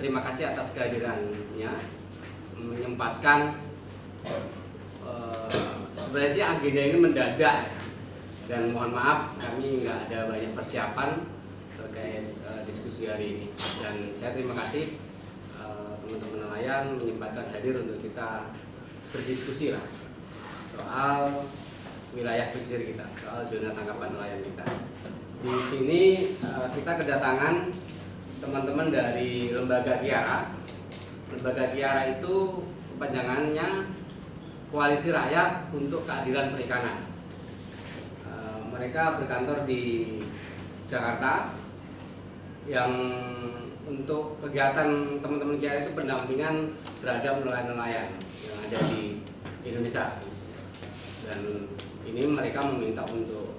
terima kasih atas kehadirannya, menyempatkan. Sebenarnya sih agenda ini mendadak dan mohon maaf kami nggak ada banyak persiapan terkait diskusi hari ini, dan saya terima kasih teman-teman nelayan menyempatkan hadir untuk kita berdiskusi lah soal wilayah pesisir kita, soal zona tangkapan nelayan kita. Di sini kita kedatangan teman-teman dari Lembaga Kiara. Lembaga Kiara itu kepanjangannya Koalisi Rakyat untuk Keadilan Perikanan. Mereka berkantor di Jakarta, yang untuk kegiatan teman-teman Kiara itu pendampingan terhadap nelayan-nelayan yang ada di Indonesia. Dan ini mereka meminta untuk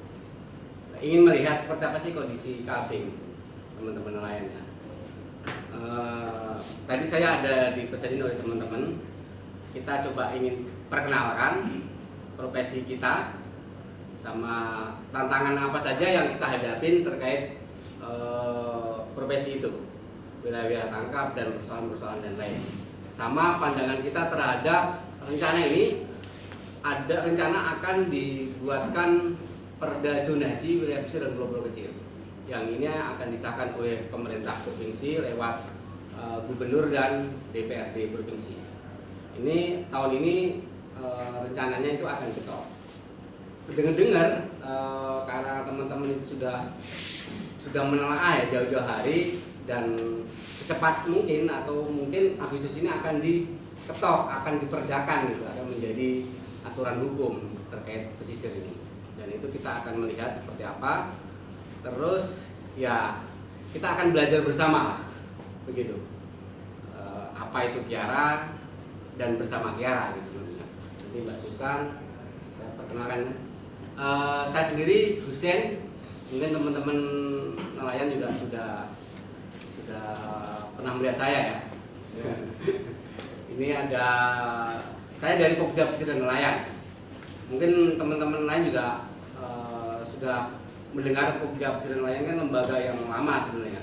ingin melihat seperti apa sih kondisi kalting teman-teman nelayannya. Tadi saya ada dipesanin oleh teman-teman, kita coba ingin perkenalkan profesi kita sama tantangan apa saja yang kita hadapin terkait profesi itu, wilayah tangkap dan persoalan-persoalan dan lain. Sama pandangan kita terhadap rencana ini. Ada rencana akan dibuatkan perda zonasi wilayah pesisir dan pulau-pulau kecil, yang ini akan disahkan oleh pemerintah provinsi lewat gubernur dan DPRD provinsi. Ini tahun ini rencananya itu akan ketok. Dengar-dengar karena teman-teman itu sudah menelaah ya jauh-jauh hari, dan secepat mungkin atau mungkin Agustus ini akan diketok, akan diperdakan gitu, akan menjadi aturan hukum terkait pesisir ini. Dan itu kita akan melihat seperti apa. Terus ya kita akan belajar bersama begitu. Apa itu Kiara dan bersama Kiara gitu. Nanti Mbak Susan saya perkenalkan. Saya sendiri Husein, mungkin teman-teman nelayan juga sudah pernah melihat saya ya. Ini ada saya dari Pokja Pesisir dan Nelayan. Mungkin teman-teman lain juga sudah mendengar Pokja Pesisir dan Nelayan kan lembaga yang lama sebenarnya,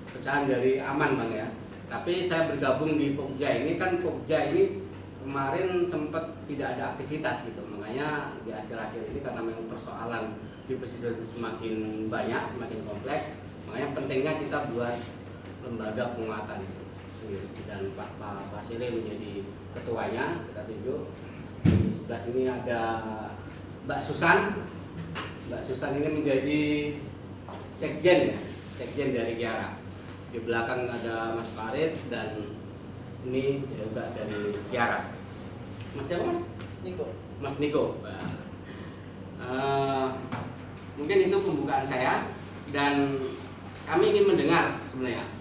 pecahan dari Aman Bang ya. Tapi saya bergabung di Pokja ini, kan Pokja ini kemarin sempat tidak ada aktivitas gitu, makanya di akhir-akhir ini karena memang persoalan di pesisir semakin banyak, semakin kompleks, makanya pentingnya kita buat lembaga penguatan itu. Dan Pak Basile menjadi ketuanya. Kita tunjuk di sebelah sini ada Mbak Susan. Mbak Susan ini menjadi sekjen ya, sekjen dari Kiara. Di belakang ada Mas Farid, dan ini juga dari Kiara. Mas siapa Mas? Niko. Mas Niko. Mungkin itu pembukaan saya, dan kami ingin mendengar sebenarnya.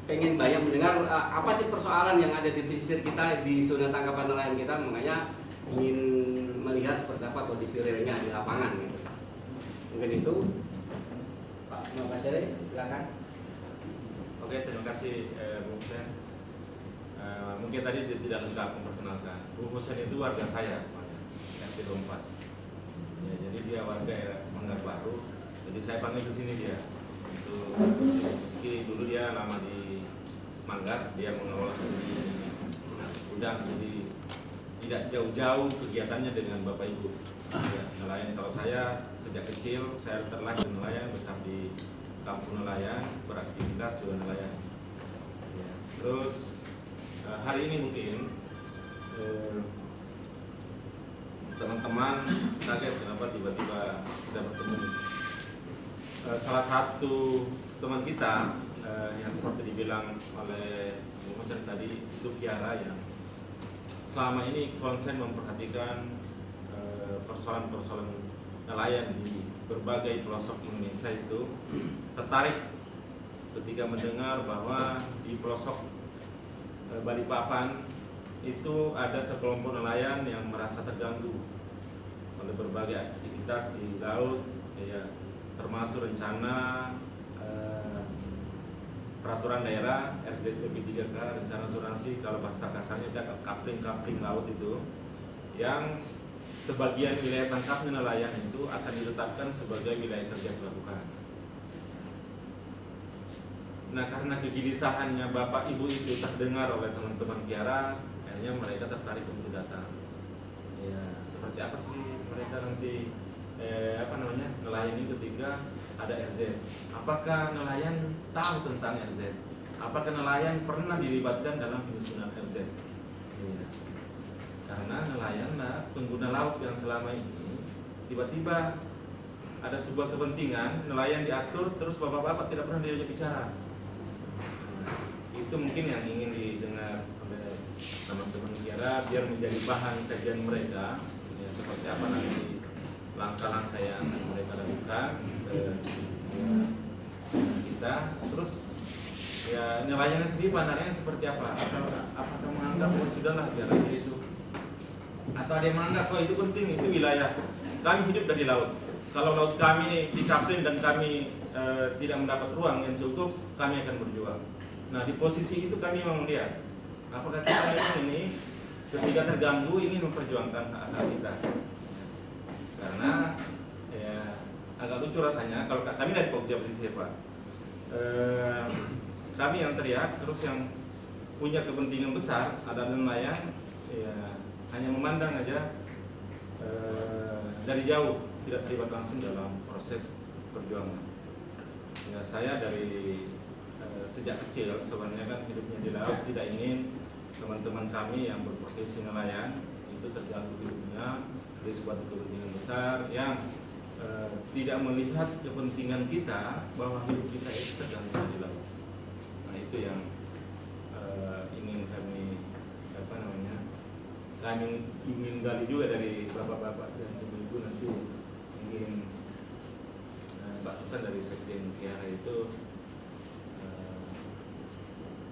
Pengen banyak mendengar apa sih persoalan yang ada di pesisir kita, di zona tangkapan nelayan kita, makanya ingin melihat seperti apa kondisi realnya di lapangan gitu. Mungkin itu Pak Basile, silakan. Oke, terima kasih Bung Husein. Mungkin tadi tidak lengkap memperkenalkan. Bung Husein itu warga saya sebenarnya, RT 24. Ya, jadi dia warga Manggar Baru. Jadi saya panggil ke sini dia untuk diskusi. Meski dulu dia lama di Manggar, dia mengelola di udang, jadi tidak jauh-jauh kegiatannya dengan Bapak Ibu. Ya, nelayan. Kalau saya sejak kecil saya terlahir nelayan, besar di kampung nelayan, beraktivitas juga nelayan. Ya. Terus hari ini mungkin teman-teman kaget kenapa tiba-tiba kita bertemu. Salah satu teman kita yang seperti dibilang oleh Bung Husein tadi, itu Kiara, yang selama ini konsen memperhatikan persoalan-persoalan nelayan di berbagai pelosok Indonesia, itu tertarik ketika mendengar bahwa di pelosok Balikpapan itu ada sekelompok nelayan yang merasa terganggu oleh berbagai aktivitas di laut, ya, termasuk rencana peraturan daerah RZP 3K, rencana zonasi, kalau bahasa kasarnya itu kapling laut itu, yang sebagian wilayah tangkapnya nelayan itu akan ditetapkan sebagai wilayah kerja terbuka. Nah, karena kegelisahannya Bapak Ibu itu terdengar oleh teman-teman Kiara, akhirnya mereka tertarik untuk datang. Ya, seperti apa sih mereka nanti nelayan ini ketika ada RZ? Apakah nelayan tahu tentang RZ? Apakah nelayan pernah dilibatkan dalam penyusunan RZ? Ya. Karena nelayan pengguna laut yang selama ini tiba-tiba ada sebuah kepentingan nelayan diatur, terus bapak-bapak tidak pernah diajak bicara. Itu mungkin yang ingin didengar oleh teman-teman Kiara biar menjadi bahan kajian mereka, ya, seperti apa nanti langkah-langkah yang mereka lakukan kita. Terus ya nelayannya sendiri pandangannya seperti apa? Apakah menganggap sudahlah biar aja itu, atau ada yang menganggap itu penting, itu wilayah kami, hidup dari laut. Kalau laut kami dikaplin dan kami tidak mendapat ruang yang cukup, kami akan berjuang. Nah, di posisi itu kami mau melihat apakah kita ini ketika terganggu ingin memperjuangkan hak-hak kita. Karena ya agak lucu rasanya kalau kami dari Pokja posisi Pak. Kami yang teriak, terus yang punya kepentingan besar ada nelayan, ya hanya memandang aja dari jauh, tidak terlibat langsung dalam proses perjuangan. Ya, saya dari sejak kecil sebenarnya kan hidupnya di laut, tidak ingin teman-teman kami yang berprofesi nelayan itu terganggu hidupnya dari suatu kepentingan besar yang tidak melihat kepentingan kita bahwa hidup kita itu terganggu di laut. Nah, itu yang ingin kami kami ingin gali juga dari bapak-bapak dan ibu-ibu. Nanti ingin Pak Susan dari Sekjen Kiara itu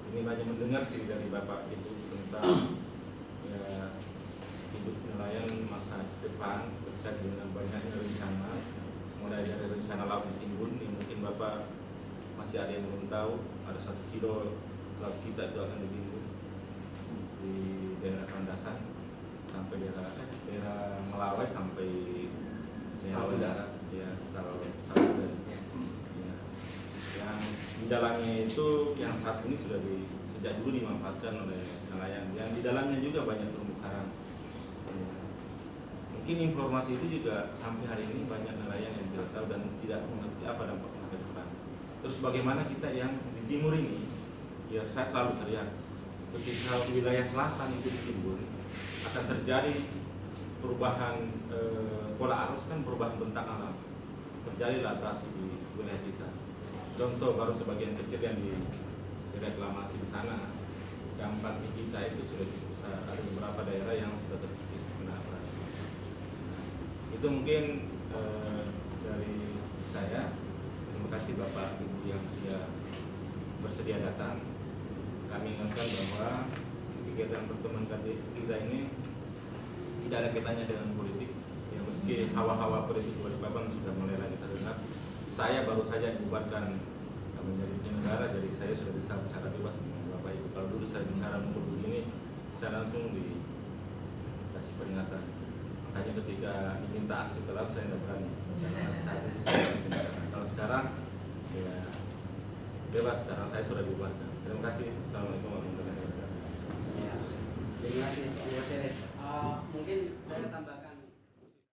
ini banyak mendengar sih dari Bapak itu tentang ya, hidup nelayan masa depan terkait dengan banyaknya rencana, mulai dari rencana laut di Timbun yang mungkin Bapak masih ada yang belum tahu, ada 1 kilo laut kita itu akan ditimbun di daerah Landasan sampai daerah Melawai sampai daerah darat, ya Samudra. Yang di dalamnya itu yang saat ini sudah sejak dulu dimanfaatkan oleh nelayan, yang di dalamnya juga banyak terumbu karang. Mungkin informasi itu juga sampai hari ini banyak nelayan yang tidak tahu dan tidak mengerti apa dampaknya ke depan. Terus bagaimana kita yang di timur ini, ya saya selalu teriak, ketika wilayah selatan itu ditimbun akan terjadi perubahan pola arus, kan perubahan bentang alam, terjadilah abrasi di wilayah kita. Contoh baru sebagian kecil yang direklamasi di sana, dampak di kita itu sudah bisa ada beberapa daerah yang sudah terkikis kena abrasi. Itu mungkin dari saya. Terima kasih Bapak Ibu yang sudah bersedia datang. Kami ingatkan bahwa kegiatan pertemuan kita ini tidak ada kaitannya dengan politik. Ya, meski hawa-hawa politik Balikpapan sudah mulai lagi terdengar. Saya baru saja dibubarkan menjadi penyelenggara, jadi saya sudah bisa bicara bebas dengan Bapak Ibu. Kalau dulu saya bicara untuk begini, saya langsung dikasih peringatan. Makanya ketika diminta aksi ke laut, saya tidak berani. Saat itu saya bicara. Kalau sekarang, ya bebas, karena saya sudah dibubarkan. Terima kasih. Assalamualaikum warahmatullahi wabarakatuh. Terima kasih. Mungkin saya tambah.